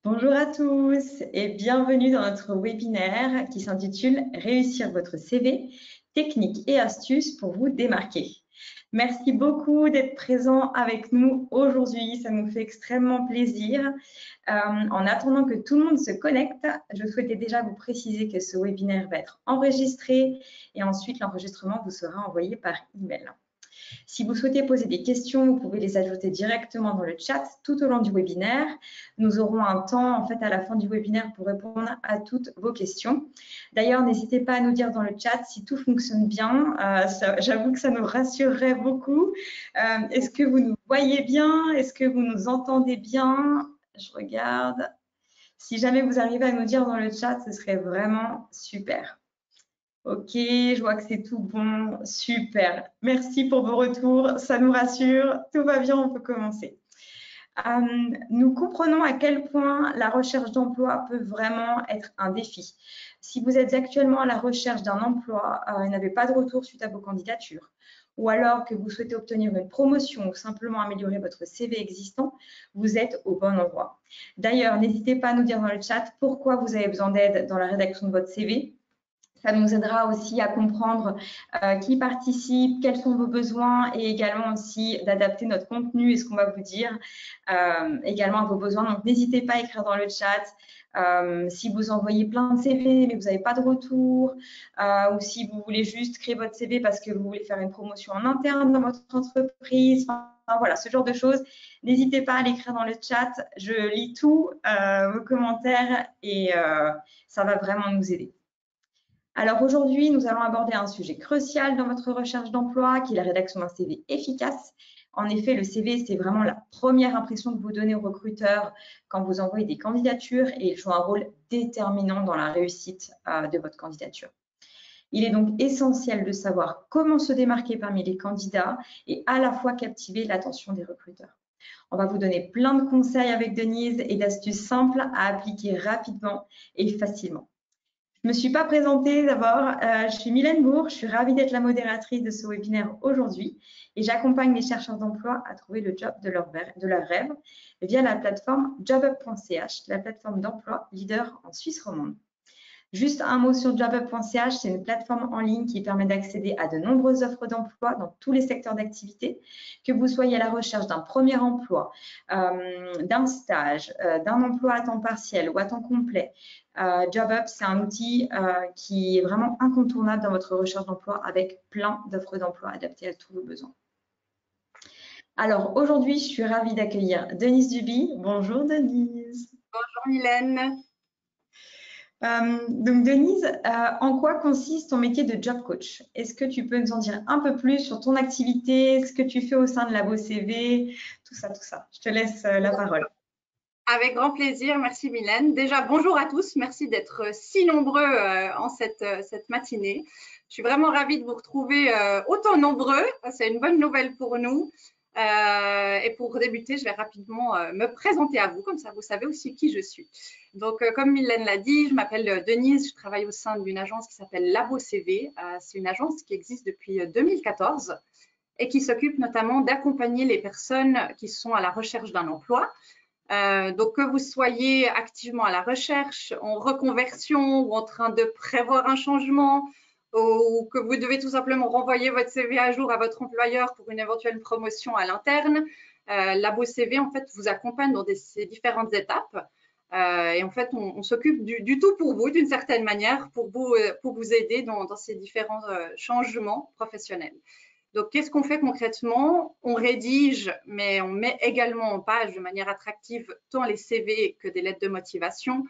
Bonjour à tous et bienvenue dans notre webinaire qui s'intitule Réussir votre CV, techniques et astuces pour vous démarquer. Merci beaucoup d'être présent avec nous aujourd'hui, ça nous fait extrêmement plaisir. En attendant que tout le monde se connecte, je souhaitais déjà vous préciser que ce webinaire va être enregistré et ensuite l'enregistrement vous sera envoyé par email. Si vous souhaitez poser des questions, vous pouvez les ajouter directement dans le chat tout au long du webinaire. Nous aurons un temps à la fin du webinaire pour répondre à toutes vos questions. D'ailleurs, n'hésitez pas à nous dire dans le chat si tout fonctionne bien. J'avoue que ça nous rassurerait beaucoup. Est-ce que vous nous voyez bien? Est-ce que vous nous entendez bien? Je regarde. Si jamais vous arrivez à nous dire dans le chat, ce serait vraiment super. Ok, je vois que c'est tout bon, super. Merci pour vos retours, ça nous rassure, tout va bien, on peut commencer. Nous comprenons à quel point la recherche d'emploi peut vraiment être un défi. Si vous êtes actuellement à la recherche d'un emploi et n'avez pas de retour suite à vos candidatures, ou alors que vous souhaitez obtenir une promotion ou simplement améliorer votre CV existant, vous êtes au bon endroit. D'ailleurs, n'hésitez pas à nous dire dans le chat pourquoi vous avez besoin d'aide dans la rédaction de votre CV. Ça nous aidera aussi à comprendre qui participe, quels sont vos besoins et également aussi d'adapter notre contenu et ce qu'on va vous dire également à vos besoins. Donc, n'hésitez pas à écrire dans le chat si vous envoyez plein de CV mais vous n'avez pas de retour ou si vous voulez juste créer votre CV parce que vous voulez faire une promotion en interne dans votre entreprise. Enfin, voilà, ce genre de choses. N'hésitez pas à l'écrire dans le chat. Je lis tous vos commentaires et ça va vraiment nous aider. Alors aujourd'hui, nous allons aborder un sujet crucial dans votre recherche d'emploi, qui est la rédaction d'un CV efficace. En effet, le CV, c'est vraiment la première impression que vous donnez aux recruteurs quand vous envoyez des candidatures et il joue un rôle déterminant dans la réussite de votre candidature. Il est donc essentiel de savoir comment se démarquer parmi les candidats et à la fois captiver l'attention des recruteurs. On va vous donner plein de conseils avec Denise et d'astuces simples à appliquer rapidement et facilement. Je ne me suis pas présentée d'abord, je suis Mylène Bourg, je suis ravie d'être la modératrice de ce webinaire aujourd'hui et j'accompagne les chercheurs d'emploi à trouver le job de leur rêve via la plateforme jobup.ch, la plateforme d'emploi leader en Suisse romande. Juste un mot sur jobup.ch, c'est une plateforme en ligne qui permet d'accéder à de nombreuses offres d'emploi dans tous les secteurs d'activité, que vous soyez à la recherche d'un premier emploi, d'un stage, d'un emploi à temps partiel ou à temps complet. Jobup, c'est un outil qui est vraiment incontournable dans votre recherche d'emploi avec plein d'offres d'emploi adaptées à tous vos besoins. Alors aujourd'hui, je suis ravie d'accueillir Denise Duby. Bonjour Denise. Bonjour Mylène. Donc Denise, en quoi consiste ton métier de job coach? Est-ce que tu peux nous en dire un peu plus sur ton activité, ce que tu fais au sein de Labo CV, tout ça, tout ça. Je te laisse la parole. Avec grand plaisir, merci Mylène. Déjà, bonjour à tous, merci d'être si nombreux en cette matinée. Je suis vraiment ravie de vous retrouver autant nombreux, c'est une bonne nouvelle pour nous. Et pour débuter, je vais rapidement me présenter à vous, comme ça vous savez aussi qui je suis. Donc, comme Mylène l'a dit, je m'appelle Denise, je travaille au sein d'une agence qui s'appelle Labo CV. C'est une agence qui existe depuis 2014 et qui s'occupe notamment d'accompagner les personnes qui sont à la recherche d'un emploi. Donc, que vous soyez activement à la recherche, en reconversion ou en train de prévoir un changement, ou que vous devez tout simplement renvoyer votre CV à jour à votre employeur pour une éventuelle promotion à l'interne, Labo CV, en fait, vous accompagne dans ces différentes étapes. Et en fait, on s'occupe du tout pour vous, d'une certaine manière, pour vous aider dans ces différents changements professionnels. Donc, qu'est-ce qu'on fait concrètement? On rédige, mais on met également en page de manière attractive tant les CV que des lettres de motivation,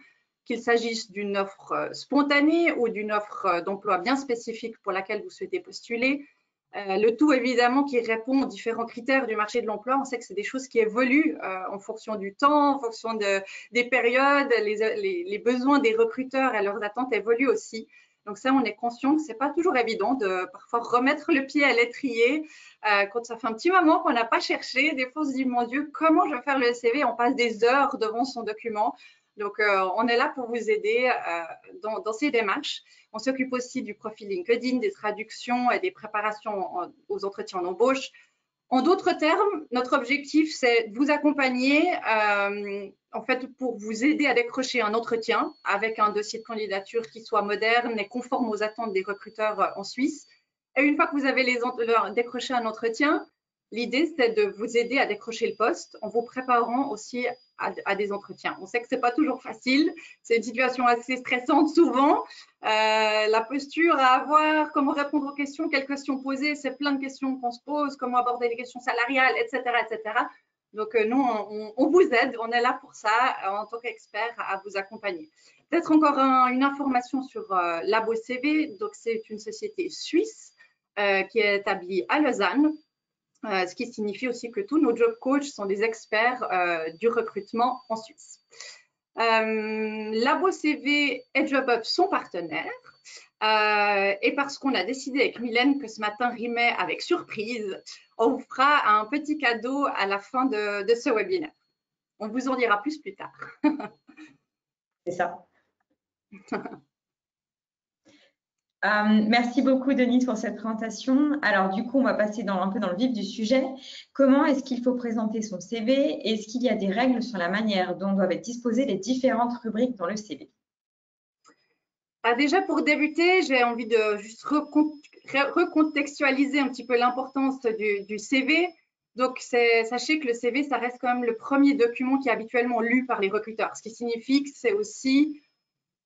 qu'il s'agisse d'une offre spontanée ou d'une offre d'emploi bien spécifique pour laquelle vous souhaitez postuler. Le tout, évidemment, qui répond aux différents critères du marché de l'emploi. On sait que c'est des choses qui évoluent en fonction du temps, en fonction des périodes, les besoins des recruteurs et leurs attentes évoluent aussi. Donc ça, on est conscient que c'est pas toujours évident de parfois remettre le pied à l'étrier quand ça fait un petit moment qu'on n'a pas cherché. Des fois, on se dit, mon Dieu, comment je vais faire le CV? On passe des heures devant son document. Donc, on est là pour vous aider dans ces démarches. On s'occupe aussi du profil LinkedIn, des traductions et des préparations aux entretiens d'embauche. En d'autres termes, notre objectif, c'est de vous accompagner en fait, pour vous aider à décrocher un entretien avec un dossier de candidature qui soit moderne et conforme aux attentes des recruteurs en Suisse. Et une fois que vous avez décroché un entretien, l'idée, c'est de vous aider à décrocher le poste en vous préparant aussi à des entretiens. On sait que ce n'est pas toujours facile, c'est une situation assez stressante souvent. La posture à avoir, comment répondre aux questions, quelles questions poser, c'est plein de questions qu'on se pose, comment aborder les questions salariales, etc. etc. Donc, nous, on vous aide, on est là pour ça, en tant qu'expert, à vous accompagner. Peut-être encore une information sur Labo CV. Donc, c'est une société suisse qui est établie à Lausanne, ce qui signifie aussi que tous nos job coachs sont des experts du recrutement en Suisse. Labo CV et JobUp sont partenaires. Et parce qu'on a décidé avec Mylène que ce matin rimait avec surprise, on vous fera un petit cadeau à la fin de ce webinaire. On vous en dira plus tard. C'est ça. Merci beaucoup, Denise, pour cette présentation. Alors, du coup, on va passer un peu dans le vif du sujet. Comment est-ce qu'il faut présenter son CV? Est-ce qu'il y a des règles sur la manière dont doivent être disposées les différentes rubriques dans le CV? Déjà, pour débuter, j'ai envie de juste recontextualiser un petit peu l'importance du CV. Donc, sachez que le CV, ça reste quand même le premier document qui est habituellement lu par les recruteurs, ce qui signifie que c'est aussi,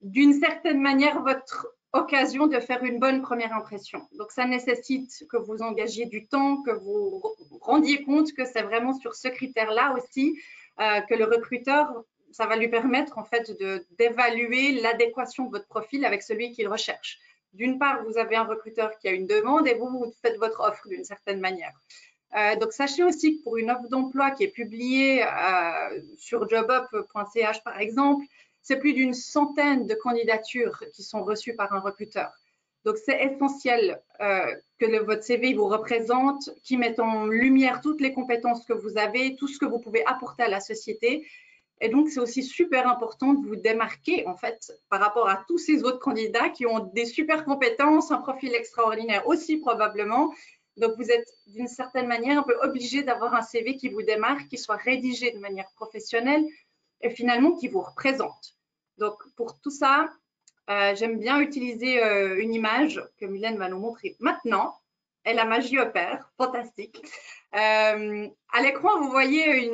d'une certaine manière, votre occasion de faire une bonne première impression. Donc, ça nécessite que vous engagiez du temps, que vous rendiez compte que c'est vraiment sur ce critère-là aussi que le recruteur, ça va lui permettre en fait d'évaluer l'adéquation de votre profil avec celui qu'il recherche. D'une part, vous avez un recruteur qui a une demande et vous faites votre offre d'une certaine manière. Donc, sachez aussi que pour une offre d'emploi qui est publiée sur jobup.ch par exemple, c'est plus d'une centaine de candidatures qui sont reçues par un recruteur. Donc, c'est essentiel que votre CV vous représente, qu'il mette en lumière toutes les compétences que vous avez, tout ce que vous pouvez apporter à la société. Et donc, c'est aussi super important de vous démarquer, en fait, par rapport à tous ces autres candidats qui ont des super compétences, un profil extraordinaire aussi probablement. Donc, vous êtes d'une certaine manière un peu obligé d'avoir un CV qui vous démarque, qui soit rédigé de manière professionnelle et finalement qui vous représente. Donc, pour tout ça, j'aime bien utiliser une image que Mylène va nous montrer maintenant. Et la magie opère, fantastique. À l'écran, vous voyez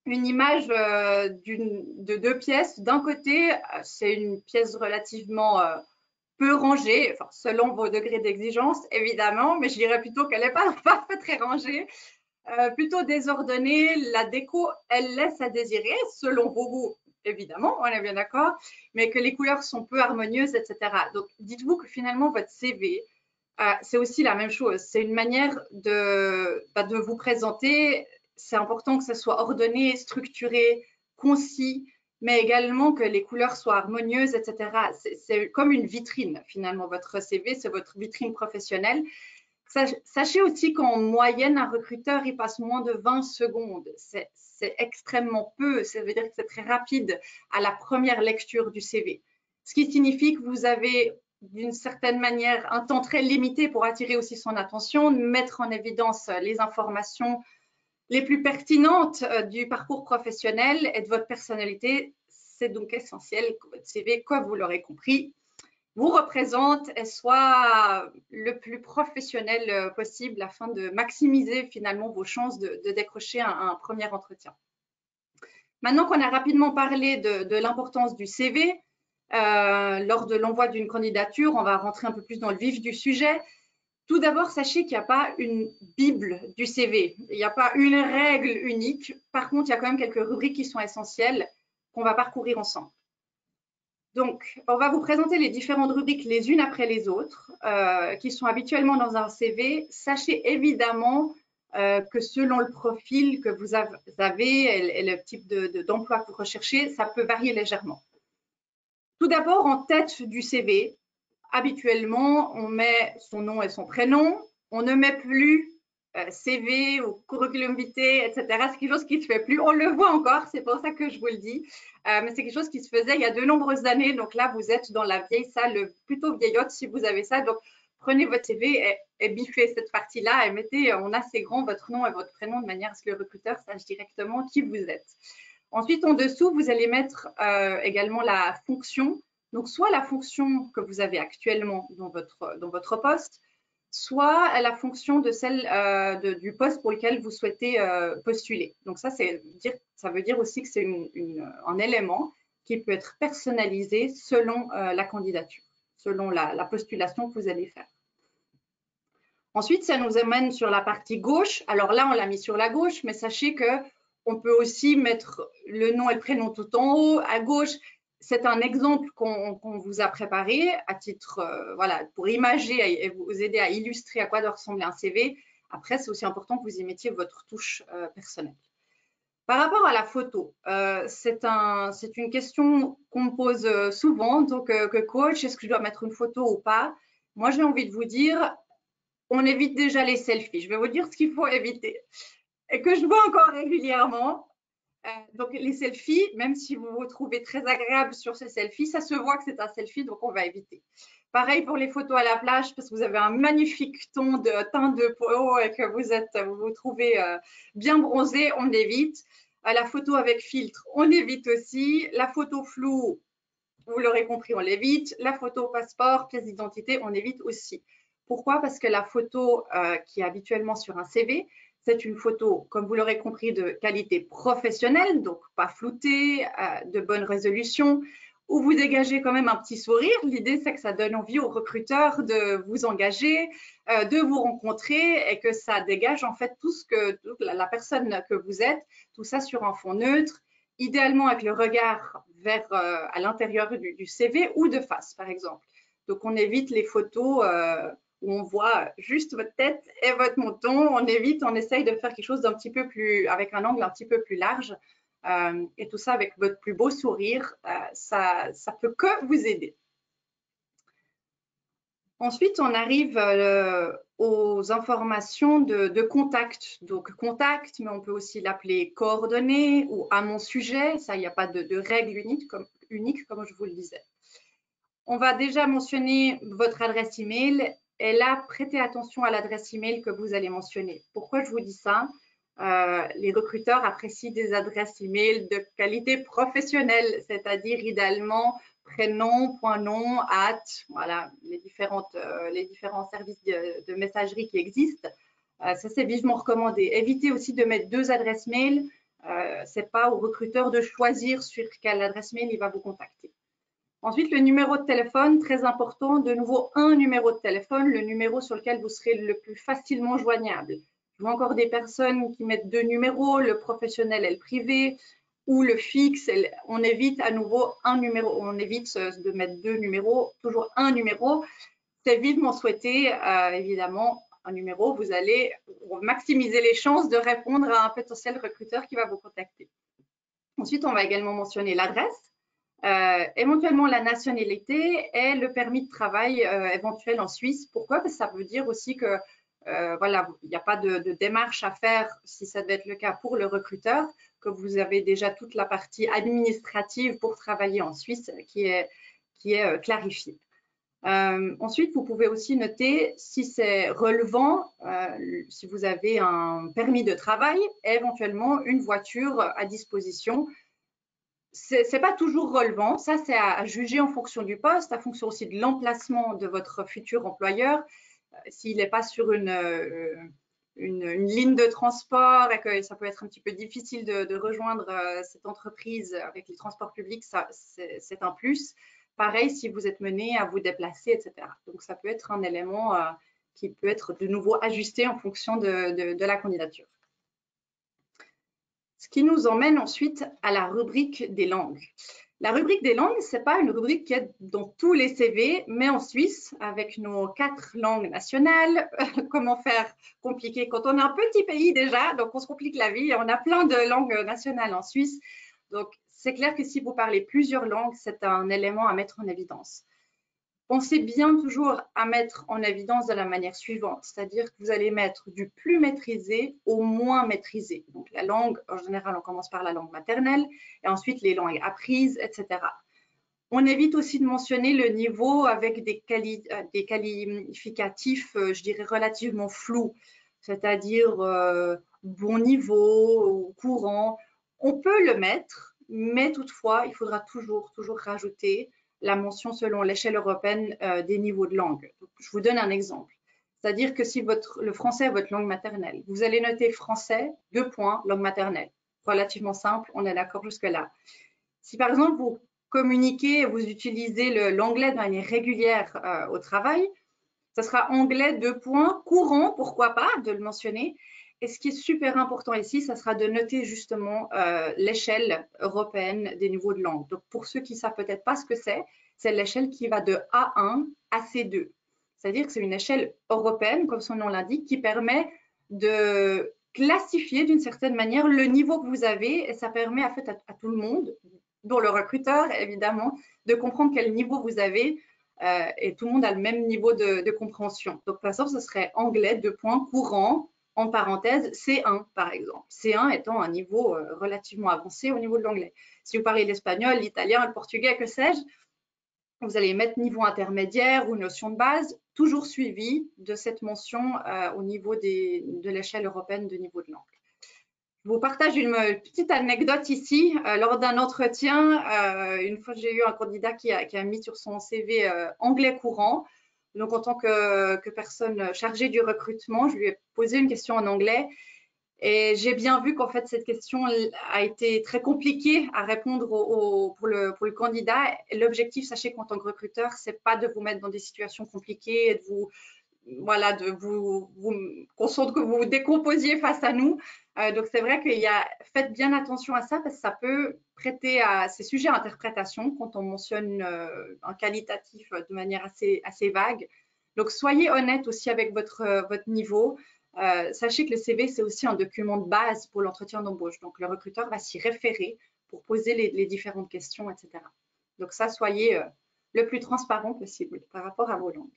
une image de deux pièces. D'un côté, c'est une pièce relativement peu rangée, enfin, selon vos degrés d'exigence, évidemment, mais je dirais plutôt qu'elle n'est pas très rangée, plutôt désordonnée. La déco, elle laisse à désirer, selon vos goûts, évidemment, on est bien d'accord, mais que les couleurs sont peu harmonieuses, etc. Donc, dites-vous que finalement, votre CV, c'est aussi la même chose. C'est une manière de vous présenter. C'est important que ce soit ordonné, structuré, concis, mais également que les couleurs soient harmonieuses, etc. C'est comme une vitrine, finalement. Votre CV, c'est votre vitrine professionnelle. Sachez aussi qu'en moyenne, un recruteur, il passe moins de 20 secondes. C'est extrêmement peu. Ça veut dire que c'est très rapide à la première lecture du CV. Ce qui signifie que vous avez d'une certaine manière un temps très limité pour attirer aussi son attention, mettre en évidence les informations les plus pertinentes du parcours professionnel et de votre personnalité. C'est donc essentiel que votre CV, comme vous l'aurez compris, vous représente et soit le plus professionnel possible afin de maximiser finalement vos chances de décrocher un premier entretien. Maintenant qu'on a rapidement parlé de l'importance du CV, lors de l'envoi d'une candidature, on va rentrer un peu plus dans le vif du sujet. Tout d'abord, sachez qu'il n'y a pas une bible du CV. Il n'y a pas une règle unique. Par contre, il y a quand même quelques rubriques qui sont essentielles qu'on va parcourir ensemble. Donc, on va vous présenter les différentes rubriques les unes après les autres qui sont habituellement dans un CV. Sachez évidemment que selon le profil que vous avez et le type d'emploi que vous recherchez, ça peut varier légèrement. Tout d'abord, en tête du CV, habituellement, on met son nom et son prénom. On ne met plus CV ou curriculum vitae, etc. C'est quelque chose qui ne se fait plus. On le voit encore, c'est pour ça que je vous le dis. Mais c'est quelque chose qui se faisait il y a de nombreuses années. Donc là, vous êtes dans la vieille salle, plutôt vieillotte si vous avez ça. Donc, prenez votre CV et biffez cette partie-là et mettez en assez grand votre nom et votre prénom de manière à ce que le recruteur sache directement qui vous êtes. Ensuite, en dessous, vous allez mettre également la fonction. Donc, soit la fonction que vous avez actuellement dans votre poste, soit la fonction de celle du poste pour lequel vous souhaitez postuler. Donc, ça veut dire aussi que c'est un élément qui peut être personnalisé selon la candidature, selon la postulation que vous allez faire. Ensuite, ça nous amène sur la partie gauche. Alors là, on l'a mis sur la gauche, mais sachez qu'on peut aussi mettre le nom et le prénom tout en haut. À gauche, c'est un exemple qu'on vous a préparé à titre, voilà, pour imager et vous aider à illustrer à quoi doit ressembler un CV. Après, c'est aussi important que vous y mettiez votre touche personnelle. Par rapport à la photo, c'est une question qu'on me pose souvent en tant que coach. Est-ce que je dois mettre une photo ou pas? Moi, j'ai envie de vous dire, on évite déjà les selfies. Je vais vous dire ce qu'il faut éviter et que je vois encore régulièrement. Donc, les selfies, même si vous vous trouvez très agréable sur ces selfies, ça se voit que c'est un selfie, donc on va éviter. Pareil pour les photos à la plage, parce que vous avez un magnifique ton de teint de peau et que vous vous trouvez bien bronzé, on évite. La photo avec filtre, on évite aussi. La photo floue, vous l'aurez compris, on l'évite. La photo passeport, pièce d'identité, on évite aussi. Pourquoi? Parce que la photo qui est habituellement sur un CV, c'est une photo, comme vous l'aurez compris, de qualité professionnelle, donc pas floutée, de bonne résolution, où vous dégagez quand même un petit sourire. L'idée, c'est que ça donne envie aux recruteurs de vous engager, de vous rencontrer et que ça dégage en fait toute la personne que vous êtes, tout ça sur un fond neutre, idéalement avec le regard vers à l'intérieur du CV ou de face, par exemple. Donc, on évite les photos où on voit juste votre tête et votre menton. On évite, on essaye de faire quelque chose d'un petit peu plus, avec un angle un petit peu plus large. Et tout ça avec votre plus beau sourire, ça peut que vous aider. Ensuite, on arrive aux informations de contact. Donc, contact, mais on peut aussi l'appeler coordonnées ou à mon sujet. Ça, il n'y a pas de règle unique, comme je vous le disais. On va déjà mentionner votre adresse email. Et là, prêtez attention à l'adresse email que vous allez mentionner. Pourquoi je vous dis ça? Les recruteurs apprécient des adresses email de qualité professionnelle, c'est-à-dire idéalement prénom, point nom, voilà, les différents services de messagerie qui existent. Ça, c'est vivement recommandé. Évitez aussi de mettre 2 adresses mail. C'est pas au recruteur de choisir sur quelle adresse mail il va vous contacter. Ensuite, le numéro de téléphone, très important. De nouveau, un numéro de téléphone, le numéro sur lequel vous serez le plus facilement joignable. Je vois encore des personnes qui mettent 2 numéros, le professionnel et le privé, ou le fixe. On évite à nouveau un numéro. On évite de mettre 2 numéros, toujours un numéro. C'est vivement souhaité, évidemment, un numéro. Vous allez maximiser les chances de répondre à un potentiel recruteur qui va vous contacter. Ensuite, on va également mentionner l'adresse. Éventuellement la nationalité et le permis de travail éventuel en Suisse. Pourquoi? Parce que ça veut dire aussi que voilà, il n'y a pas de démarche à faire, si ça devait être le cas pour le recruteur, que vous avez déjà toute la partie administrative pour travailler en Suisse qui est clarifiée. Ensuite, vous pouvez aussi noter si c'est relevant, si vous avez un permis de travail et éventuellement une voiture à disposition. C'est pas toujours relevant, ça c'est à juger en fonction du poste, en fonction aussi de l'emplacement de votre futur employeur. S'il n'est pas sur une ligne de transport et que ça peut être un petit peu difficile de rejoindre cette entreprise avec les transports publics, c'est un plus. Pareil si vous êtes mené à vous déplacer, etc. Donc ça peut être un élément qui peut être de nouveau ajusté en fonction de la candidature. Ce qui nous emmène ensuite à la rubrique des langues. La rubrique des langues, ce n'est pas une rubrique qui est dans tous les CV, mais en Suisse, avec nos 4 langues nationales, comment faire compliqué quand on est un petit pays déjà, donc on se complique la vie et on a plein de langues nationales en Suisse. Donc, c'est clair que si vous parlez plusieurs langues, c'est un élément à mettre en évidence. Pensez bien toujours à mettre en évidence de la manière suivante, c'est-à-dire que vous allez mettre du plus maîtrisé au moins maîtrisé. Donc la langue, en général, on commence par la langue maternelle et ensuite les langues apprises, etc. On évite aussi de mentionner le niveau avec des qualificatifs, je dirais, relativement flous, c'est-à-dire bon niveau ou courant. On peut le mettre, mais toutefois, il faudra toujours rajouter la mention selon l'échelle européenne des niveaux de langue. Donc, je vous donne un exemple. C'est-à-dire que si le français est votre langue maternelle, vous allez noter français, 2 points, langue maternelle. Relativement simple, on est d'accord jusque-là. Si par exemple, vous communiquez, vous utilisez l'anglais de manière régulière au travail, ce sera anglais, 2 points, courant, pourquoi pas, de le mentionner. Et ce qui est super important ici, ça sera de noter justement l'échelle européenne des niveaux de langue. Donc, pour ceux qui ne savent peut-être pas ce que c'est l'échelle qui va de A1 à C2. C'est-à-dire que c'est une échelle européenne, comme son nom l'indique, qui permet de classifier d'une certaine manière le niveau que vous avez et ça permet en fait à tout le monde, dont le recruteur évidemment, de comprendre quel niveau vous avez et tout le monde a le même niveau de compréhension. Donc par exemple, ce serait anglais, 2 points, courant, en parenthèse, C1 par exemple. C1 étant un niveau relativement avancé au niveau de l'anglais. Si vous parlez l'espagnol, l'italien, le portugais, que sais-je, vous allez mettre niveau intermédiaire ou notion de base, toujours suivi de cette mention au niveau de l'échelle européenne de niveau de langue. Je vous partage une petite anecdote ici. Lors d'un entretien, une fois j'ai eu un candidat qui a mis sur son CV anglais courant. Donc, en tant que personne chargée du recrutement, je lui ai posé une question en anglais. Et j'ai bien vu qu'en fait, cette question a été très compliquée à répondre pour le candidat. L'objectif, sachez qu'en tant que recruteur, c'est pas de vous mettre dans des situations compliquées et de vous, voilà, qu'on sente que vous vous décomposiez face à nous. Donc, c'est vrai faites bien attention à ça parce que ça peut prêter à ces sujets à interprétation quand on mentionne un qualitatif de manière assez vague. Donc, soyez honnête aussi avec votre niveau. Sachez que le CV, c'est aussi un document de base pour l'entretien d'embauche. Donc, le recruteur va s'y référer pour poser les différentes questions, etc. Donc, ça, soyez le plus transparent possible par rapport à vos langues.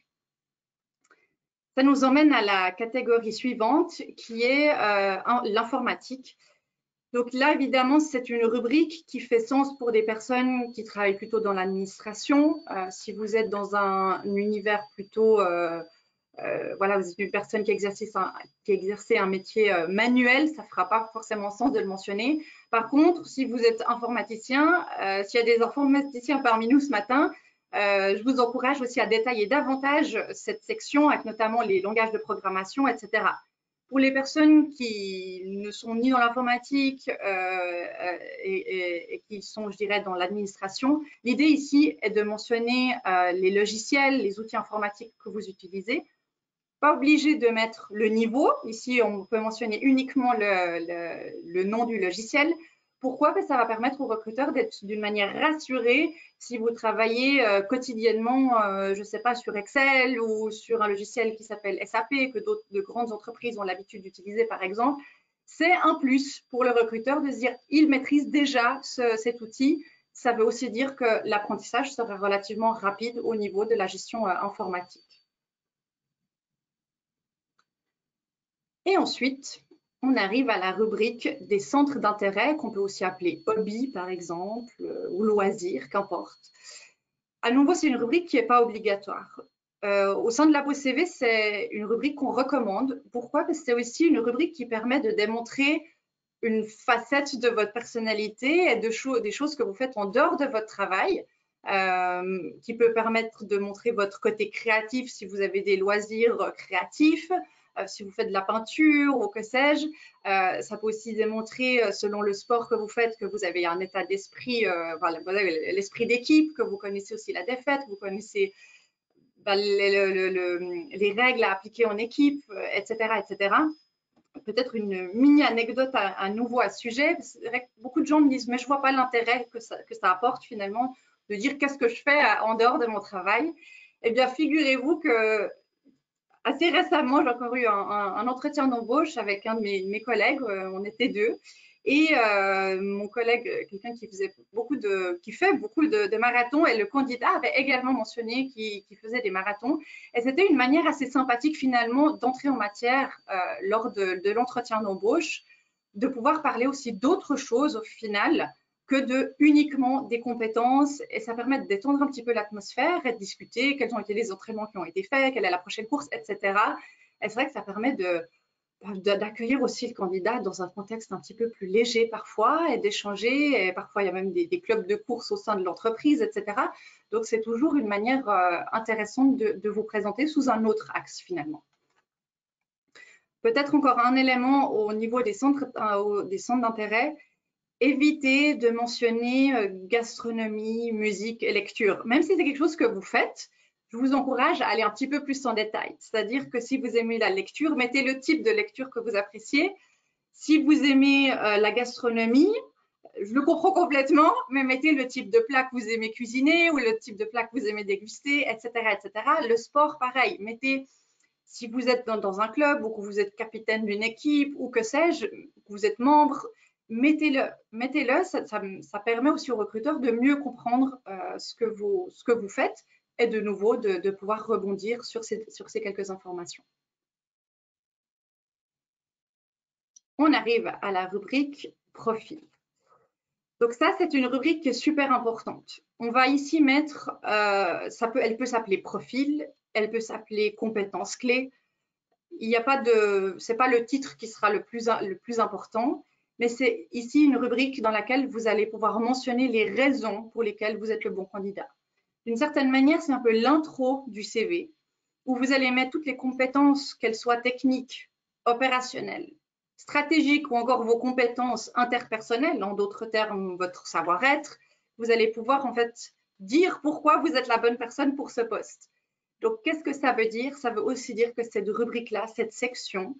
Ça nous emmène à la catégorie suivante qui est l'informatique. Donc là, évidemment, c'est une rubrique qui fait sens pour des personnes qui travaillent plutôt dans l'administration. Si vous êtes dans un univers plutôt, voilà, vous êtes une personne qui exerce un métier manuel, ça ne fera pas forcément sens de le mentionner. Par contre, si vous êtes informaticien, s'il y a des informaticiens parmi nous ce matin, je vous encourage aussi à détailler davantage cette section avec notamment les langages de programmation, etc. Pour les personnes qui ne sont ni dans l'informatique et qui sont, je dirais, dans l'administration, l'idée ici est de mentionner les logiciels, les outils informatiques que vous utilisez. Pas obligé de mettre le niveau. Ici, on peut mentionner uniquement le nom du logiciel. Pourquoi? Parce que ça va permettre aux recruteurs d'être d'une manière rassurée si vous travaillez quotidiennement, je ne sais pas, sur Excel ou sur un logiciel qui s'appelle SAP, que de grandes entreprises ont l'habitude d'utiliser, par exemple. C'est un plus pour le recruteur de se dire il maîtrise déjà cet outil. Ça veut aussi dire que l'apprentissage sera relativement rapide au niveau de la gestion informatique. Et ensuite, on arrive à la rubrique des centres d'intérêt qu'on peut aussi appeler hobby par exemple ou loisirs, qu'importe. À nouveau, c'est une rubrique qui n'est pas obligatoire. Au sein de la pause CV, c'est une rubrique qu'on recommande. Pourquoi? Parce que c'est aussi une rubrique qui permet de démontrer une facette de votre personnalité et des choses que vous faites en dehors de votre travail, qui peut permettre de montrer votre côté créatif si vous avez des loisirs créatifs, si vous faites de la peinture ou que sais-je. Ça peut aussi démontrer, selon le sport que vous faites, que vous avez un état d'esprit, voilà, l'esprit d'équipe, que vous connaissez aussi la défaite, vous connaissez les règles à appliquer en équipe, etc., etc. Peut-être une mini anecdote à nouveau à ce sujet. Beaucoup de gens me disent, mais je ne vois pas l'intérêt que ça apporte finalement de dire qu'est-ce que je fais en dehors de mon travail. Eh bien, figurez-vous que assez récemment, j'ai encore eu un entretien d'embauche avec un de mes collègues. On était deux. Et mon collègue, quelqu'un qui fait beaucoup de marathons, et le candidat avait également mentionné qu'il faisait des marathons. Et c'était une manière assez sympathique finalement d'entrer en matière lors de l'entretien d'embauche, de pouvoir parler aussi d'autres choses au final que de uniquement des compétences, et ça permet de détendre un petit peu l'atmosphère et de discuter quels ont été les entraînements qui ont été faits, quelle est la prochaine course, etc. Et c'est vrai que ça permet d'accueillir aussi le candidat dans un contexte un petit peu plus léger parfois et d'échanger. Et parfois, il y a même des clubs de course au sein de l'entreprise, etc. Donc, c'est toujours une manière intéressante de vous présenter sous un autre axe finalement. Peut-être encore un élément au niveau des centres d'intérêt, évitez de mentionner gastronomie, musique et lecture. Même si c'est quelque chose que vous faites, je vous encourage à aller un petit peu plus en détail. C'est-à-dire que si vous aimez la lecture, mettez le type de lecture que vous appréciez. Si vous aimez la gastronomie, je le comprends complètement, mais mettez le type de plat que vous aimez cuisiner ou le type de plat que vous aimez déguster, etc., etc. Le sport, pareil. Mettez, si vous êtes dans un club ou que vous êtes capitaine d'une équipe ou que sais-je, que vous êtes membre, mettez-le. Ça permet aussi aux recruteurs de mieux comprendre ce que vous faites et de nouveau de pouvoir rebondir sur ces quelques informations. On arrive à la rubrique profil. Donc ça, c'est une rubrique qui est super importante. On va ici mettre, elle peut s'appeler profil, elle peut s'appeler compétences clés. Il n'y a pas de, c'est pas le titre qui sera le plus important, mais c'est ici une rubrique dans laquelle vous allez pouvoir mentionner les raisons pour lesquelles vous êtes le bon candidat. D'une certaine manière, c'est un peu l'intro du CV, où vous allez mettre toutes les compétences, qu'elles soient techniques, opérationnelles, stratégiques ou encore vos compétences interpersonnelles, en d'autres termes, votre savoir-être. Vous allez pouvoir en fait dire pourquoi vous êtes la bonne personne pour ce poste. Donc, qu'est-ce que ça veut dire? Ça veut aussi dire que cette rubrique-là, cette section,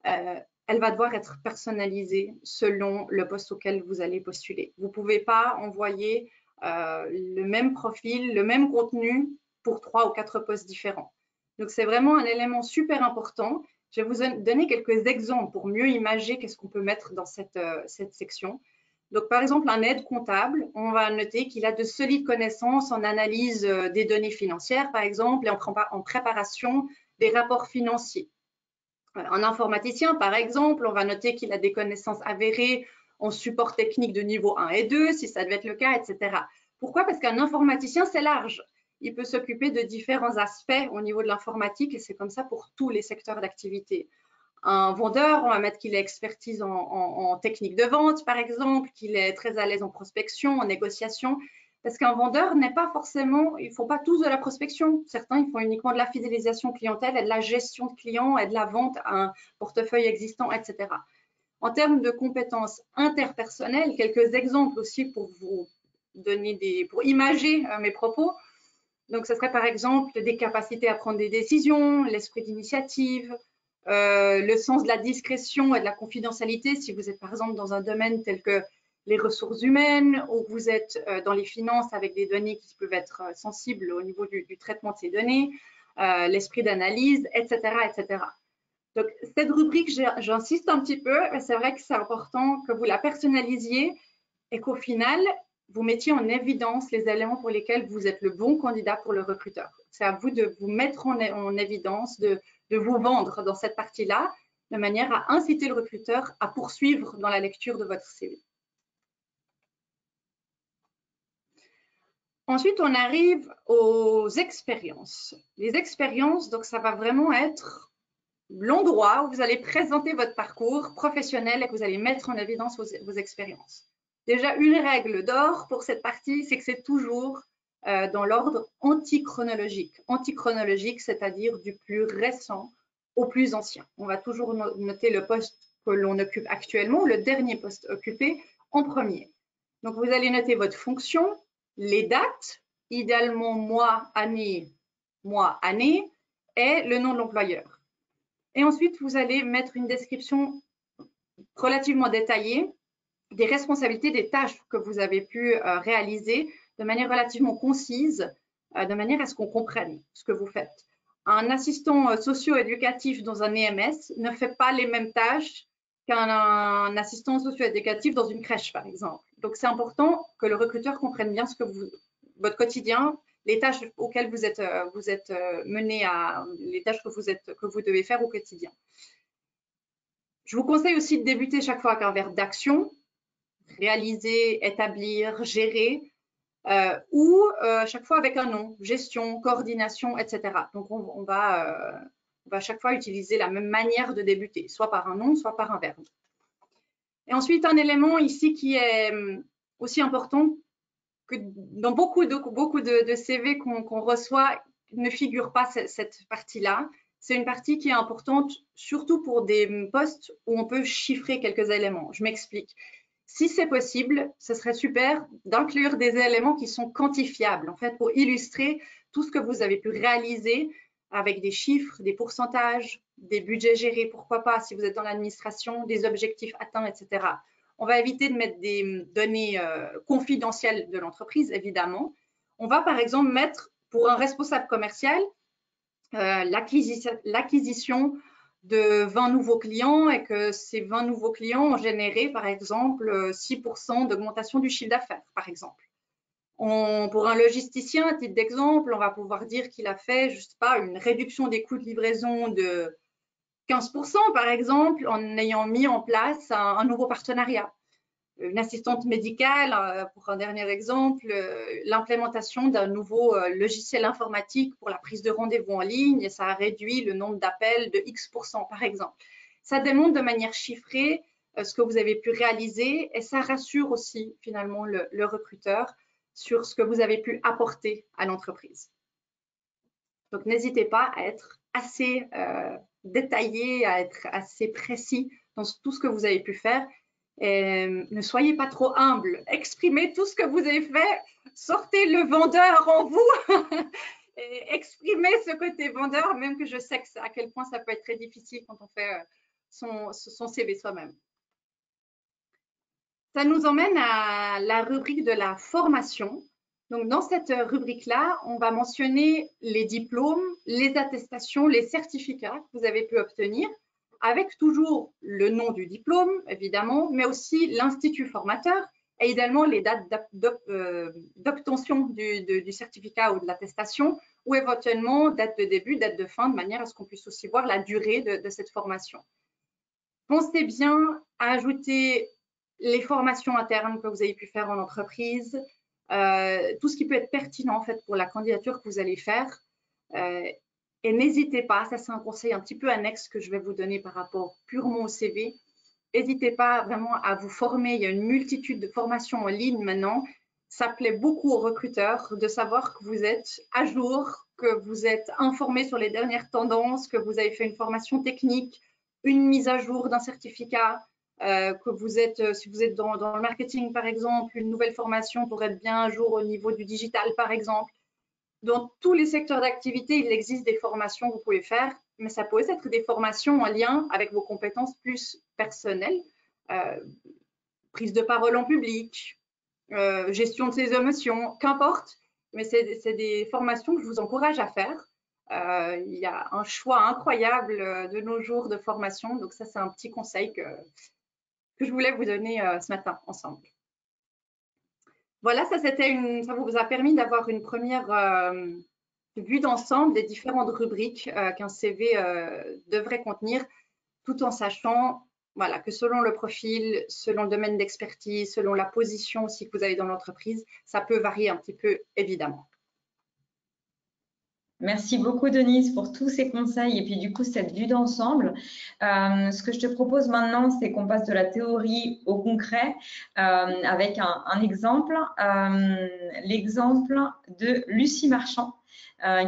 elle va devoir être personnalisée selon le poste auquel vous allez postuler. Vous ne pouvez pas envoyer le même profil, le même contenu pour 3 ou 4 postes différents. Donc, c'est vraiment un élément super important. Je vais vous donner quelques exemples pour mieux imager qu'est-ce qu'on peut mettre dans cette section. Donc, par exemple, un aide comptable, on va noter qu'il a de solides connaissances en analyse des données financières, par exemple, et en préparation des rapports financiers. Un informaticien, par exemple, on va noter qu'il a des connaissances avérées en support technique de niveau 1 et 2, si ça devait être le cas, etc. Pourquoi? Parce qu'un informaticien, c'est large. Il peut s'occuper de différents aspects au niveau de l'informatique et c'est comme ça pour tous les secteurs d'activité. Un vendeur, on va mettre qu'il a expertise en technique de vente, par exemple, qu'il est très à l'aise en prospection, en négociation. Parce qu'un vendeur n'est pas forcément, ils ne font pas tous de la prospection. Certains, ils font uniquement de la fidélisation clientèle et de la gestion de clients et de la vente à un portefeuille existant, etc. En termes de compétences interpersonnelles, quelques exemples aussi pour vous donner pour imager mes propos. Donc, ce serait par exemple des capacités à prendre des décisions, l'esprit d'initiative, le sens de la discrétion et de la confidentialité si vous êtes par exemple dans un domaine tel que les ressources humaines ou vous êtes dans les finances avec des données qui peuvent être sensibles au niveau du traitement de ces données, l'esprit d'analyse, etc., etc. Donc, cette rubrique, j'insiste un petit peu, mais c'est vrai que c'est important que vous la personnalisiez et qu'au final, vous mettiez en évidence les éléments pour lesquels vous êtes le bon candidat pour le recruteur. C'est à vous de vous mettre en évidence, de vous vendre dans cette partie-là, de manière à inciter le recruteur à poursuivre dans la lecture de votre CV. Ensuite, on arrive aux expériences. Les expériences, donc ça va vraiment être l'endroit où vous allez présenter votre parcours professionnel et que vous allez mettre en évidence vos expériences. Déjà, une règle d'or pour cette partie, c'est que c'est toujours dans l'ordre antichronologique. Antichronologique, c'est-à-dire du plus récent au plus ancien. On va toujours noter le poste que l'on occupe actuellement, ou le dernier poste occupé en premier. Donc, vous allez noter votre fonction, les dates, idéalement mois, année, et le nom de l'employeur. Et ensuite, vous allez mettre une description relativement détaillée des responsabilités, des tâches que vous avez pu réaliser de manière relativement concise, de manière à ce qu'on comprenne ce que vous faites. Un assistant socio-éducatif dans un EMS ne fait pas les mêmes tâches qu'un assistant socio-éducatif dans une crèche, par exemple. Donc, c'est important que le recruteur comprenne bien votre quotidien, les tâches auxquelles vous êtes mené les tâches que vous devez faire au quotidien. Je vous conseille aussi de débuter chaque fois avec un verbe d'action, réaliser, établir, gérer, ou chaque fois avec un nom, gestion, coordination, etc. Donc, on va on va à chaque fois utiliser la même manière de débuter, soit par un nom, soit par un verbe. Et ensuite, un élément ici qui est aussi important, que dans beaucoup de CV qu'on reçoit, ne figure pas cette partie-là. C'est une partie qui est importante, surtout pour des postes où on peut chiffrer quelques éléments. Je m'explique. Si c'est possible, ce serait super d'inclure des éléments qui sont quantifiables, en fait, pour illustrer tout ce que vous avez pu réaliser avec des chiffres, des pourcentages, des budgets gérés, pourquoi pas, si vous êtes dans l'administration, des objectifs atteints, etc. On va éviter de mettre des données confidentielles de l'entreprise, évidemment. On va, par exemple, mettre pour un responsable commercial l'acquisition de 20 nouveaux clients et que ces 20 nouveaux clients ont généré, par exemple, 6% d'augmentation du chiffre d'affaires, par exemple. Pour un logisticien, à titre d'exemple, on va pouvoir dire qu'il a fait, je sais pas, une réduction des coûts de livraison de 15%, par exemple, en ayant mis en place un nouveau partenariat. Une assistante médicale, pour un dernier exemple, l'implémentation d'un nouveau logiciel informatique pour la prise de rendez-vous en ligne et ça a réduit le nombre d'appels de X%, par exemple. Ça démontre de manière chiffrée ce que vous avez pu réaliser et ça rassure aussi finalement le recruteur sur ce que vous avez pu apporter à l'entreprise. Donc, n'hésitez pas à être assez détaillé, à être assez précis dans tout ce que vous avez pu faire. Et ne soyez pas trop humble. Exprimez tout ce que vous avez fait. Sortez le vendeur en vous. Et exprimez ce côté vendeur, même que je sais à quel point ça peut être très difficile quand on fait son CV soi-même. Ça nous emmène à la rubrique de la formation. Donc, dans cette rubrique-là, on va mentionner les diplômes, les attestations, les certificats que vous avez pu obtenir, avec toujours le nom du diplôme, évidemment, mais aussi l'institut formateur et idéalement les dates d'obtention du certificat ou de l'attestation, ou éventuellement date de début, date de fin, de manière à ce qu'on puisse aussi voir la durée de cette formation. Pensez bien à ajouter les formations internes que vous avez pu faire en entreprise, tout ce qui peut être pertinent en fait pour la candidature que vous allez faire. Et n'hésitez pas, ça c'est un conseil un petit peu annexe que je vais vous donner par rapport purement au CV. N'hésitez pas vraiment à vous former. Il y a une multitude de formations en ligne maintenant. Ça plaît beaucoup aux recruteurs de savoir que vous êtes à jour, que vous êtes informé sur les dernières tendances, que vous avez fait une formation technique, une mise à jour d'un certificat, que vous êtes, si vous êtes dans le marketing par exemple, une nouvelle formation pour être bien à jour au niveau du digital par exemple. Dans tous les secteurs d'activité, il existe des formations que vous pouvez faire, mais ça peut être des formations en lien avec vos compétences plus personnelles, prise de parole en public, gestion de ses émotions, qu'importe, mais c'est des formations que je vous encourage à faire. Il y a un choix incroyable de nos jours de formation, donc ça c'est un petit conseil que je voulais vous donner ce matin ensemble. Voilà, ça vous a permis d'avoir une première vue d'ensemble des différentes rubriques qu'un CV devrait contenir, tout en sachant voilà, que selon le profil, selon le domaine d'expertise, selon la position aussi que vous avez dans l'entreprise, ça peut varier un petit peu, évidemment. Merci beaucoup, Denise, pour tous ces conseils et puis du coup, cette vue d'ensemble. Ce que je te propose maintenant, c'est qu'on passe de la théorie au concret avec un exemple, l'exemple de Lucie Marchand,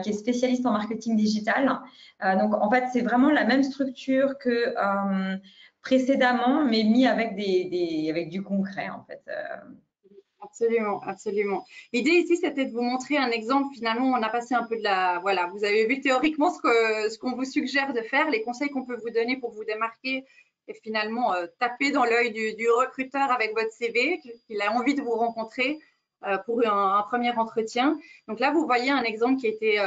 qui est spécialiste en marketing digital. Donc, en fait, c'est vraiment la même structure que précédemment, mais mis avec, avec du concret, en fait. Absolument, absolument. L'idée ici, c'était de vous montrer un exemple. Finalement, on a passé un peu de la… Voilà, vous avez vu théoriquement ce qu'on vous suggère de faire, les conseils qu'on peut vous donner pour vous démarquer et finalement taper dans l'œil du recruteur avec votre CV, qu'il a envie de vous rencontrer pour un premier entretien. Donc là, vous voyez un exemple qui a été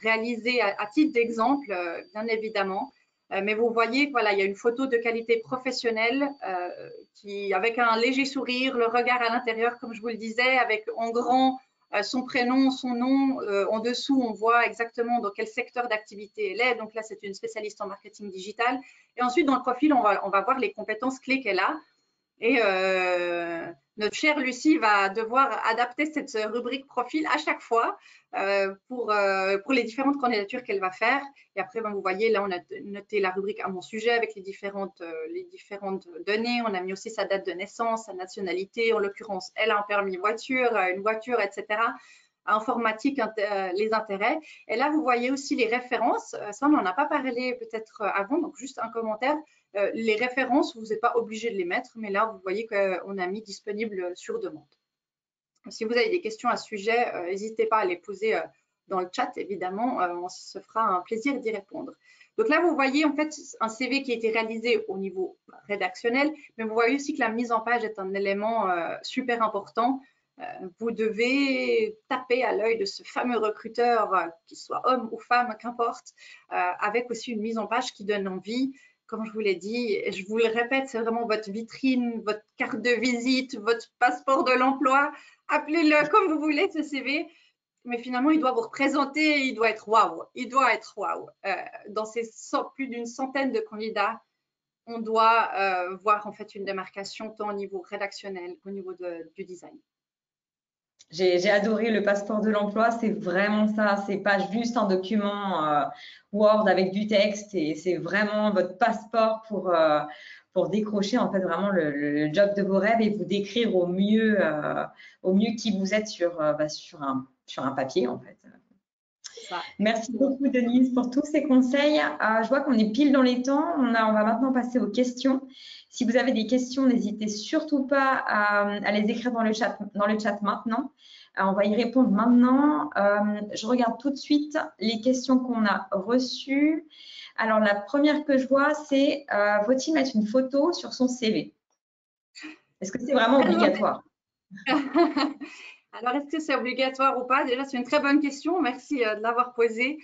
réalisé à titre d'exemple, bien évidemment. Mais vous voyez, voilà, il y a une photo de qualité professionnelle avec un léger sourire, le regard à l'intérieur, comme je vous le disais, avec en grand son prénom, son nom. En dessous, on voit exactement dans quel secteur d'activité elle est. Donc là, c'est une spécialiste en marketing digital. Et ensuite, dans le profil, on va voir les compétences clés qu'elle a. Et notre chère Lucie va devoir adapter cette rubrique profil à chaque fois pour les différentes candidatures qu'elle va faire. Et après, vous voyez, là, on a noté la rubrique à mon sujet avec les différentes données. On a mis aussi sa date de naissance, sa nationalité. En l'occurrence, elle a un permis voiture, une voiture, etc. Informatique, les intérêts. Et là, vous voyez aussi les références. Ça, on n'en a pas parlé peut-être avant, donc juste un commentaire. Les références, vous n'êtes pas obligé de les mettre, mais là, vous voyez qu'on a mis disponible sur demande. Si vous avez des questions à ce sujet, n'hésitez pas à les poser dans le chat, évidemment. On se fera un plaisir d'y répondre. Donc là, vous voyez en fait un CV qui a été réalisé au niveau rédactionnel, mais vous voyez aussi que la mise en page est un élément super important. Vous devez taper à l'œil de ce fameux recruteur, qu'il soit homme ou femme, qu'importe, avec aussi une mise en page qui donne envie. Comme je vous l'ai dit, et je vous le répète, c'est vraiment votre vitrine, votre carte de visite, votre passeport de l'emploi. Appelez-le comme vous voulez, ce CV. Mais finalement, il doit vous représenter, il doit être waouh. Il doit être waouh. Dans ces plus d'une centaine de candidats, on doit voir en fait une démarcation tant au niveau rédactionnel qu'au niveau du design. J'ai adoré le passeport de l'emploi, c'est vraiment ça, c'est pas juste un document Word avec du texte, et c'est vraiment votre passeport pour décrocher en fait vraiment le job de vos rêves et vous décrire au mieux qui vous êtes sur un papier en fait. Merci beaucoup Denise pour tous ces conseils. Je vois qu'on est pile dans les temps. On va maintenant passer aux questions. Si vous avez des questions, n'hésitez surtout pas à les écrire dans le chat maintenant. On va y répondre maintenant. Je regarde tout de suite les questions qu'on a reçues. Alors, la première que je vois, c'est faut-il mettre une photo sur son CV? Est-ce que c'est vraiment obligatoire? Alors, est-ce que c'est obligatoire ou pas? Déjà, c'est une très bonne question. Merci de l'avoir posée.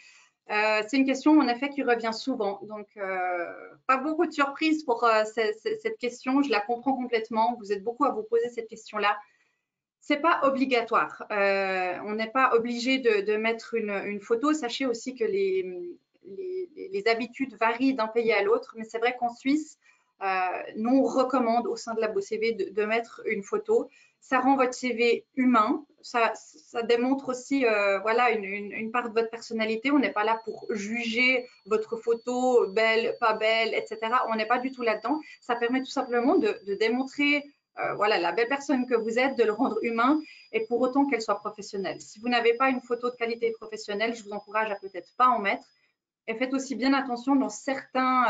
C'est une question, en effet, qui revient souvent. Donc, pas beaucoup de surprises pour cette question. Je la comprends complètement. Vous êtes beaucoup à vous poser cette question-là. C'est pas obligatoire. On n'est pas obligé de mettre une photo. Sachez aussi que les habitudes varient d'un pays à l'autre. Mais c'est vrai qu'en Suisse, nous, on recommande au sein de la BOCV de mettre une photo. Ça rend votre CV humain. Ça démontre aussi voilà, une part de votre personnalité. On n'est pas là pour juger votre photo, belle, pas belle, etc. On n'est pas du tout là-dedans. Ça permet tout simplement de démontrer voilà, la belle personne que vous êtes, de le rendre humain et pour autant qu'elle soit professionnelle. Si vous n'avez pas une photo de qualité professionnelle, je vous encourage à peut-être pas en mettre. Et faites aussi bien attention dans certains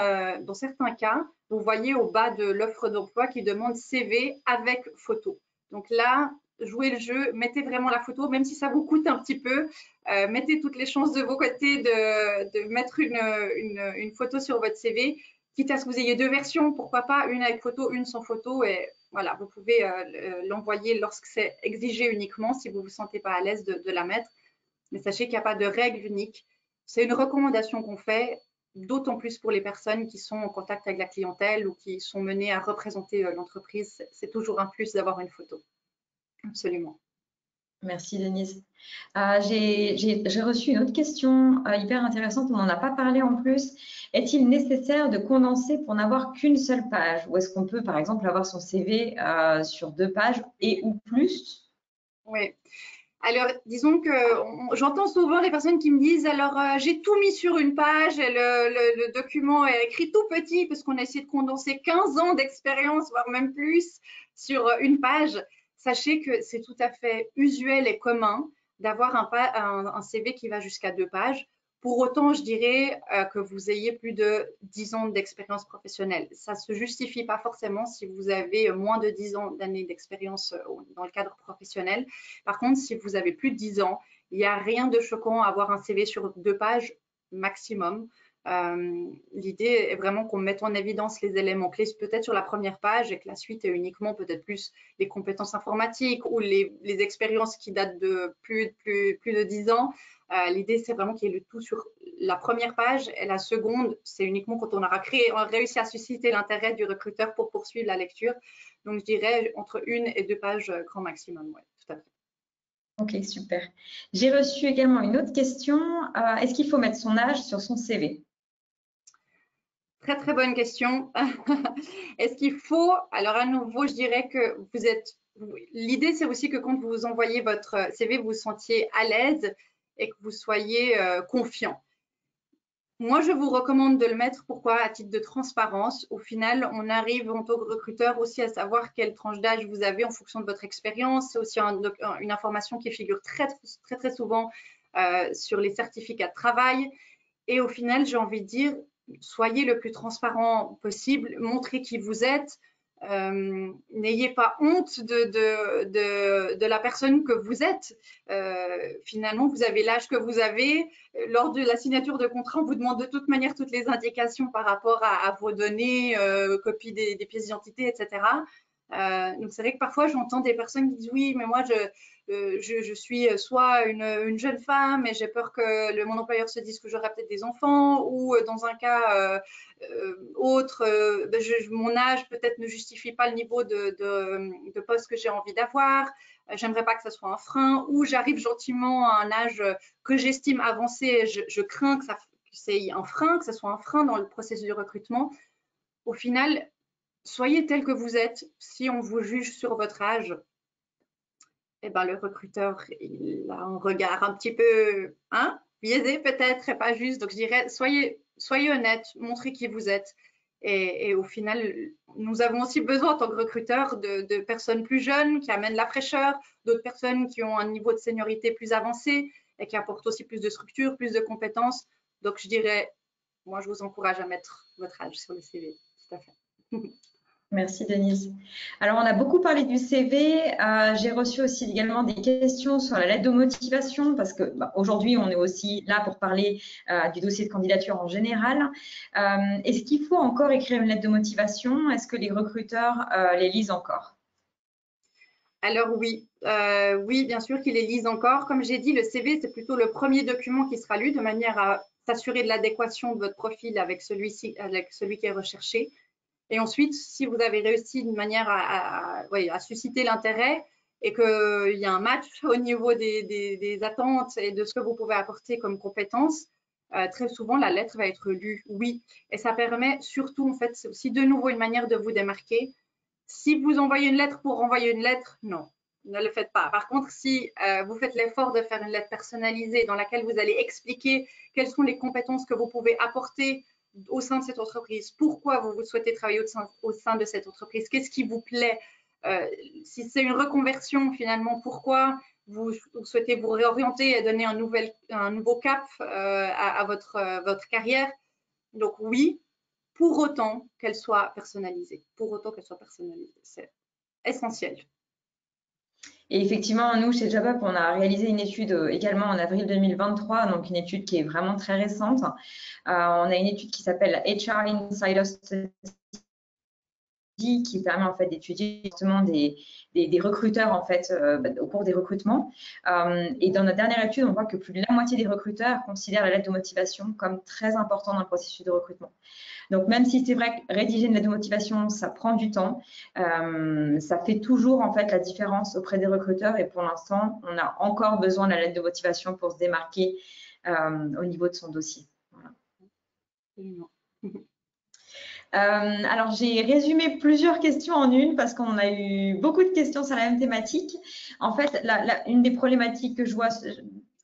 cas, vous voyez au bas de l'offre d'emploi qui demande CV avec photo. Donc là, jouez le jeu, mettez vraiment la photo, même si ça vous coûte un petit peu, mettez toutes les chances de vos côtés de mettre une photo sur votre CV, quitte à ce que vous ayez deux versions, pourquoi pas, une avec photo, une sans photo, et voilà, vous pouvez l'envoyer lorsque c'est exigé uniquement, si vous ne vous sentez pas à l'aise de la mettre. Mais sachez qu'il n'y a pas de règle unique. C'est une recommandation qu'on fait, d'autant plus pour les personnes qui sont en contact avec la clientèle ou qui sont menées à représenter l'entreprise. C'est toujours un plus d'avoir une photo. Absolument. Merci Denise. J'ai reçu une autre question hyper intéressante, on n'en a pas parlé en plus. Est-il nécessaire de condenser pour n'avoir qu'une seule page? Ou est-ce qu'on peut par exemple avoir son CV sur 2 pages et ou plus? Oui. Alors, disons que j'entends souvent les personnes qui me disent alors j'ai tout mis sur une page et le document est écrit tout petit parce qu'on a essayé de condenser 15 ans d'expérience, voire même plus, sur une page. Sachez que c'est tout à fait usuel et commun d'avoir un CV qui va jusqu'à 2 pages. Pour autant, je dirais que vous ayez plus de 10 ans d'expérience professionnelle. Ça ne se justifie pas forcément si vous avez moins de 10 ans d'années d'expérience dans le cadre professionnel. Par contre, si vous avez plus de 10 ans, il n'y a rien de choquant à avoir un CV sur 2 pages maximum. L'idée est vraiment qu'on mette en évidence les éléments clés peut-être sur la première page et que la suite est uniquement peut-être plus les compétences informatiques ou les expériences qui datent de plus de 10 ans. L'idée, c'est vraiment qu'il y ait le tout sur la première page et la seconde, c'est uniquement quand on aura réussi à susciter l'intérêt du recruteur pour poursuivre la lecture. Donc, je dirais entre 1 et 2 pages grand maximum. Ouais, tout à fait. Ok, super. J'ai reçu également une autre question. Est-ce qu'il faut mettre son âge sur son CV? Très, très bonne question. Est-ce qu'il faut? Alors, à nouveau, je dirais que l'idée, c'est aussi que quand vous envoyez votre CV, vous vous sentiez à l'aise et que vous soyez confiant. Moi, je vous recommande de le mettre. Pourquoi? À titre de transparence. Au final, on arrive en tant que recruteur aussi à savoir quelle tranche d'âge vous avez en fonction de votre expérience. C'est aussi une information qui figure très souvent sur les certificats de travail. Et au final, j'ai envie de dire, soyez le plus transparent possible, montrez qui vous êtes. N'ayez pas honte de la personne que vous êtes. Finalement, vous avez l'âge que vous avez. Lors de la signature de contrat, on vous demande de toute manière toutes les indications par rapport à vos données, copie des pièces d'identité, etc. Donc, c'est vrai que parfois, j'entends des personnes qui disent oui, mais moi, je suis soit une jeune femme et j'ai peur que mon employeur se dise que j'aurai peut-être des enfants, ou dans un cas autre, mon âge peut-être ne justifie pas le niveau de poste que j'ai envie d'avoir. J'aimerais pas que ça soit un frein, ou j'arrive gentiment à un âge que j'estime avancé et je crains que c'est un frein, que ce soit un frein dans le processus de recrutement. Au final, soyez tel que vous êtes. Si on vous juge sur votre âge, eh ben, le recruteur, il a un regard un petit peu biaisé peut-être et pas juste. Donc, je dirais, soyez honnête, montrez qui vous êtes. Et au final, nous avons aussi besoin en tant que recruteur de personnes plus jeunes qui amènent la fraîcheur, d'autres personnes qui ont un niveau de seniorité plus avancé et qui apportent aussi plus de structure, plus de compétences. Donc, je dirais, moi, je vous encourage à mettre votre âge sur le CV. Tout à fait. Merci Denise. Alors, on a beaucoup parlé du CV. J'ai reçu aussi également des questions sur la lettre de motivation parce que aujourd'hui, on est aussi là pour parler du dossier de candidature en général. Est-ce qu'il faut encore écrire une lettre de motivation? Est-ce que les recruteurs les lisent encore? Alors oui, oui, bien sûr qu'ils les lisent encore. Comme j'ai dit, le CV, c'est plutôt le premier document qui sera lu de manière à s'assurer de l'adéquation de votre profil avec celui qui est recherché. Et ensuite, si vous avez réussi de manière à susciter l'intérêt et qu'il y a un match au niveau des attentes et de ce que vous pouvez apporter comme compétences, très souvent, la lettre va être lue, oui. Et ça permet surtout, en fait, c'est aussi de nouveau une manière de vous démarquer. Si vous envoyez une lettre pour envoyer une lettre, non, ne le faites pas. Par contre, si vous faites l'effort de faire une lettre personnalisée dans laquelle vous allez expliquer quelles sont les compétences que vous pouvez apporter au sein de cette entreprise, pourquoi vous souhaitez travailler au sein de cette entreprise, qu'est-ce qui vous plaît, si c'est une reconversion finalement, pourquoi vous souhaitez vous réorienter et donner un nouveau cap à votre carrière. Donc oui, pour autant qu'elle soit personnalisée. C'est essentiel. Et effectivement, nous, chez JobUp, on a réalisé une étude également en avril 2023, donc une étude qui est vraiment très récente. On a une étude qui s'appelle HR Insider Study, qui permet en fait d'étudier justement des recruteurs en fait au cours des recrutements. Et dans notre dernière étude, on voit que plus de la moitié des recruteurs considèrent la lettre de motivation comme très important dans le processus de recrutement. Donc, même si c'est vrai que rédiger une lettre de motivation, ça prend du temps, ça fait toujours en fait la différence auprès des recruteurs. Et pour l'instant, on a encore besoin de la lettre de motivation pour se démarquer au niveau de son dossier. Voilà. Alors, j'ai résumé plusieurs questions en une parce qu'on a eu beaucoup de questions sur la même thématique. En fait, une des problématiques que je vois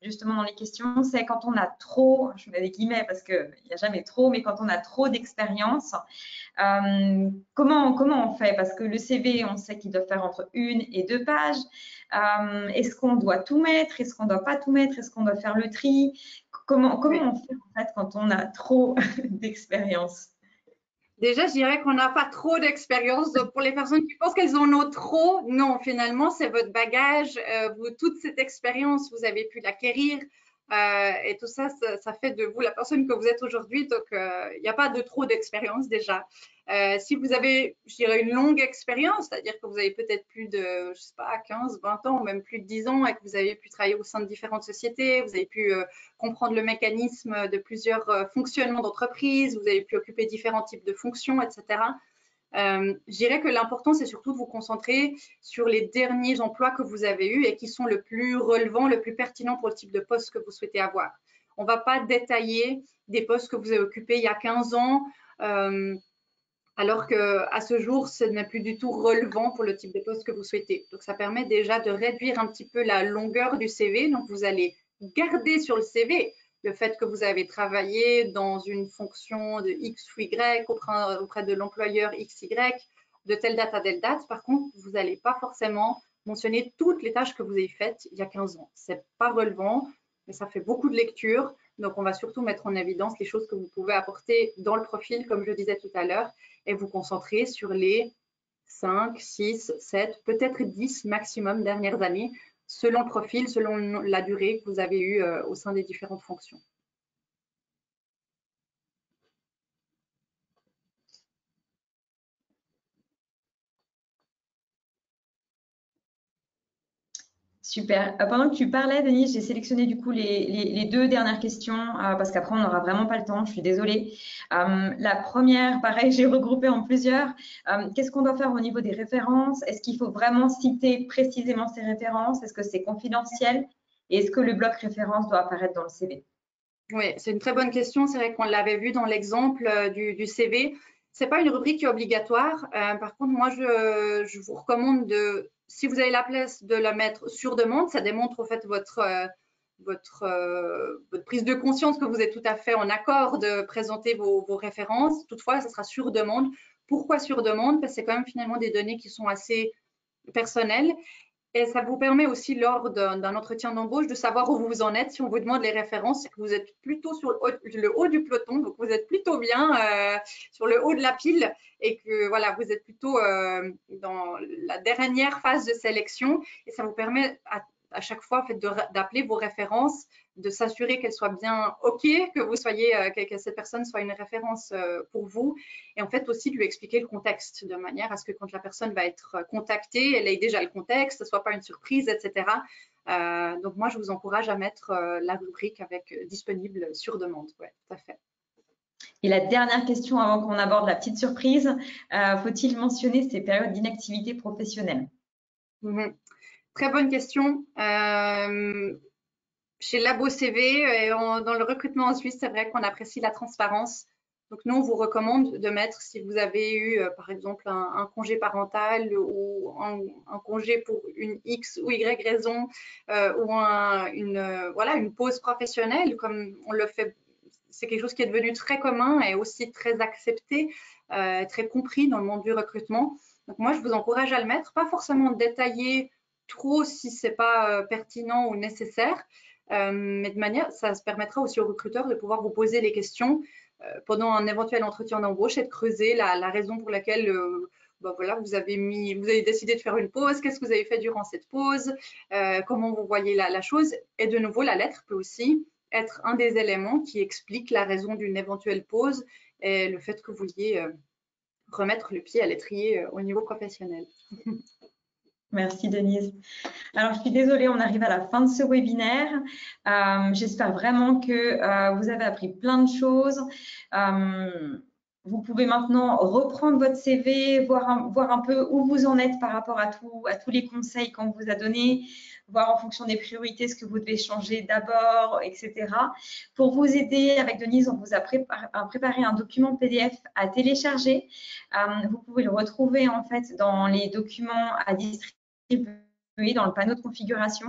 justement dans les questions, c'est quand on a trop, je mets des guillemets parce qu'il n'y a jamais trop, mais quand on a trop d'expérience, comment on fait? Parce que le CV, on sait qu'il doit faire entre 1 et 2 pages. Est-ce qu'on doit tout mettre? Est-ce qu'on ne doit pas tout mettre? Est-ce qu'on doit faire le tri? Comment on fait en fait quand on a trop d'expérience? Déjà, je dirais qu'on n'a pas trop d'expérience. Pour les personnes qui pensent qu'elles en ont trop, non, finalement, c'est votre bagage. Toute cette expérience, vous avez pu l'acquérir. Et tout ça, ça fait de vous la personne que vous êtes aujourd'hui. Donc, il n'y a pas de trop d'expérience déjà. Si vous avez, je dirais, une longue expérience, c'est-à-dire que vous avez peut-être plus de, je sais pas, 15, 20 ans ou même plus de 10 ans et que vous avez pu travailler au sein de différentes sociétés, vous avez pu comprendre le mécanisme de plusieurs fonctionnements d'entreprise, vous avez pu occuper différents types de fonctions, etc. Je dirais que l'important, c'est surtout de vous concentrer sur les derniers emplois que vous avez eus et qui sont le plus relevants, le plus pertinent pour le type de poste que vous souhaitez avoir. On ne va pas détailler des postes que vous avez occupés il y a 15 ans alors qu'à ce jour, ce n'est plus du tout relevant pour le type de poste que vous souhaitez. Donc, ça permet déjà de réduire un petit peu la longueur du CV. Donc, vous allez garder sur le CV le fait que vous avez travaillé dans une fonction de X ou Y auprès de l'employeur XY de telle date à telle date. Par contre, vous n'allez pas forcément mentionner toutes les tâches que vous avez faites il y a 15 ans. Ce n'est pas relevant, mais ça fait beaucoup de lecture. Donc, on va surtout mettre en évidence les choses que vous pouvez apporter dans le profil, comme je disais tout à l'heure, et vous concentrer sur les 5, 6, 7, peut-être 10 maximum dernières années, selon le profil, selon la durée que vous avez eue au sein des différentes fonctions. Super. Pendant que tu parlais, Denise, j'ai sélectionné du coup les deux dernières questions parce qu'après, on n'aura vraiment pas le temps. Je suis désolée. La première, pareil, j'ai regroupé en plusieurs. Qu'est-ce qu'on doit faire au niveau des références? Est-ce qu'il faut vraiment citer précisément ces références? Est-ce que c'est confidentiel? Et est-ce que le bloc référence doit apparaître dans le CV? Oui, c'est une très bonne question. C'est vrai qu'on l'avait vu dans l'exemple du CV. C'est pas une rubrique qui est obligatoire. Par contre, moi, je vous recommande de, si vous avez la place, de la mettre sur demande. Ça démontre en fait votre prise de conscience que vous êtes tout à fait en accord de présenter vos références. Toutefois, ça sera sur demande. Pourquoi sur demande? Parce que c'est quand même finalement des données qui sont assez personnelles. Et ça vous permet aussi, lors d'un entretien d'embauche, de savoir où vous en êtes. Si on vous demande les références, c'est que vous êtes plutôt sur le haut du peloton, donc vous êtes plutôt bien sur le haut de la pile et que voilà, vous êtes plutôt dans la dernière phase de sélection. Et ça vous permet à chaque fois en fait, d'appeler vos références, de s'assurer qu'elles soient bien OK, que vous soyez, que cette personne soit une référence pour vous, et en fait aussi de lui expliquer le contexte de manière à ce que quand la personne va être contactée, elle ait déjà le contexte, ce ne soit pas une surprise, etc. Donc moi, je vous encourage à mettre la rubrique avec disponible sur demande. Ouais, tout à fait. Et la dernière question avant qu'on aborde la petite surprise, faut-il mentionner ces périodes d'inactivité professionnelle? Très bonne question. Chez Labo CV et dans le recrutement en Suisse, c'est vrai qu'on apprécie la transparence. Donc, nous, on vous recommande de mettre, si vous avez eu, par exemple, un congé parental ou un congé pour une X ou Y raison ou une pause professionnelle, comme on le fait, c'est quelque chose qui est devenu très commun et aussi très accepté, très compris dans le monde du recrutement. Donc, moi, je vous encourage à le mettre, pas forcément détailler trop si ce n'est pas pertinent ou nécessaire, mais de manière, ça se permettra aussi aux recruteurs de pouvoir vous poser les questions pendant un éventuel entretien d'embauche et de creuser la raison pour laquelle voilà, vous avez décidé de faire une pause, qu'est-ce que vous avez fait durant cette pause, comment vous voyez la chose. Et de nouveau, la lettre peut aussi être un des éléments qui explique la raison d'une éventuelle pause et le fait que vous vouliez remettre le pied à l'étrier au niveau professionnel. Merci Denise. Alors, je suis désolée, on arrive à la fin de ce webinaire. J'espère vraiment que vous avez appris plein de choses. Vous pouvez maintenant reprendre votre CV, voir un peu où vous en êtes par rapport à tous les conseils qu'on vous a donnés, voir en fonction des priorités ce que vous devez changer d'abord, etc. Pour vous aider, avec Denise, on vous a préparé un document PDF à télécharger. Vous pouvez le retrouver en fait dans les documents à distribuer dans le panneau de configuration.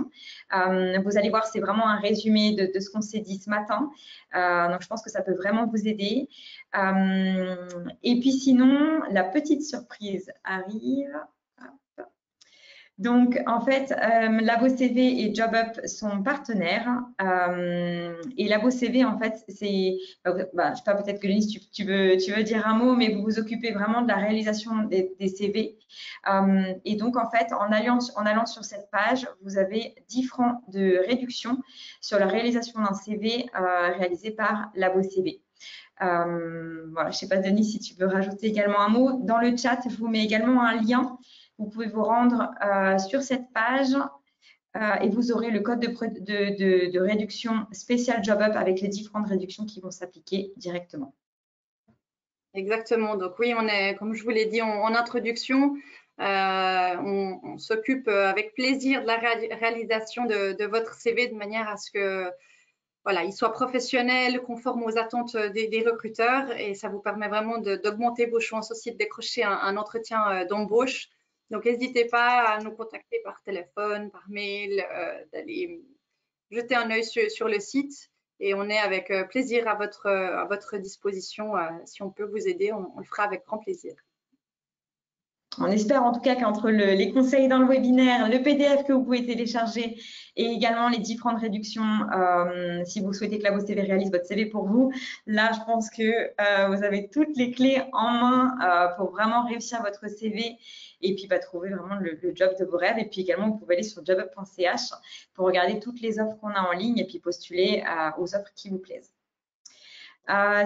Vous allez voir, c'est vraiment un résumé de ce qu'on s'est dit ce matin. Donc, je pense que ça peut vraiment vous aider. Et puis sinon, la petite surprise arrive. Donc, en fait, Labo CV et JobUp sont partenaires. Et Labo CV, en fait, c'est, je sais pas, peut-être que Denise, tu veux dire un mot, mais vous vous occupez vraiment de la réalisation des CV. Et donc, en fait, en allant sur cette page, vous avez 10 francs de réduction sur la réalisation d'un CV réalisé par Labo CV. Voilà, je ne sais pas, Denis, si tu veux rajouter également un mot. Dans le chat, je vous mets également un lien. Vous pouvez vous rendre sur cette page et vous aurez le code de réduction spécial JobUp avec les 10 francs de réduction qui vont s'appliquer directement. Exactement. Donc oui, on est, comme je vous l'ai dit en introduction, on s'occupe avec plaisir de la réalisation de votre CV de manière à ce que voilà, il soit professionnel, conforme aux attentes des recruteurs, et ça vous permet vraiment d'augmenter vos chances aussi de décrocher un entretien d'embauche. Donc, n'hésitez pas à nous contacter par téléphone, par mail, d'aller jeter un œil sur le site, et on est avec plaisir à votre disposition. Si on peut vous aider, on le fera avec grand plaisir. On espère en tout cas qu'entre les conseils dans le webinaire, le PDF que vous pouvez télécharger et également les différentes réductions, si vous souhaitez que la CV réalise votre CV pour vous, là, je pense que vous avez toutes les clés en main pour vraiment réussir votre CV et puis trouver vraiment le job de vos rêves. Et puis également, vous pouvez aller sur jobup.ch pour regarder toutes les offres qu'on a en ligne et puis postuler aux offres qui vous plaisent.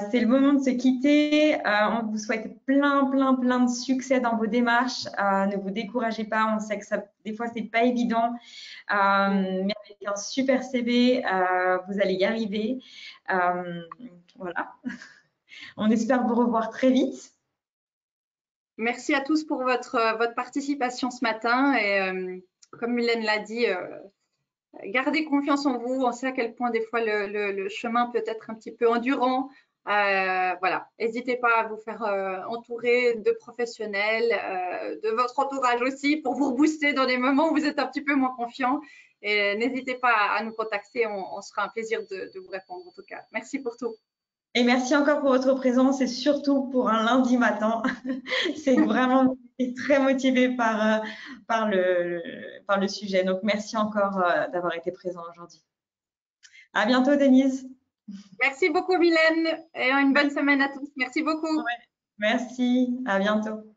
C'est le moment de se quitter. On vous souhaite plein de succès dans vos démarches. Ne vous découragez pas. On sait que ça, des fois, c'est pas évident. Mais avec un super CV, vous allez y arriver. Voilà. On espère vous revoir très vite. Merci à tous pour votre participation ce matin. Et comme Mylène l'a dit, gardez confiance en vous. On sait à quel point des fois le chemin peut être un petit peu endurant. Voilà, n'hésitez pas à vous faire entourer de professionnels, de votre entourage aussi, pour vous rebooster dans des moments où vous êtes un petit peu moins confiant. Et n'hésitez pas à nous contacter, on sera un plaisir de vous répondre en tout cas. Merci pour tout. Et merci encore pour votre présence et surtout pour un lundi matin. C'est vraiment très motivé par le sujet. Donc, merci encore d'avoir été présent aujourd'hui. À bientôt, Denise. Merci beaucoup, Mylène, et une bonne semaine à tous. Merci beaucoup. Ouais, merci, à bientôt.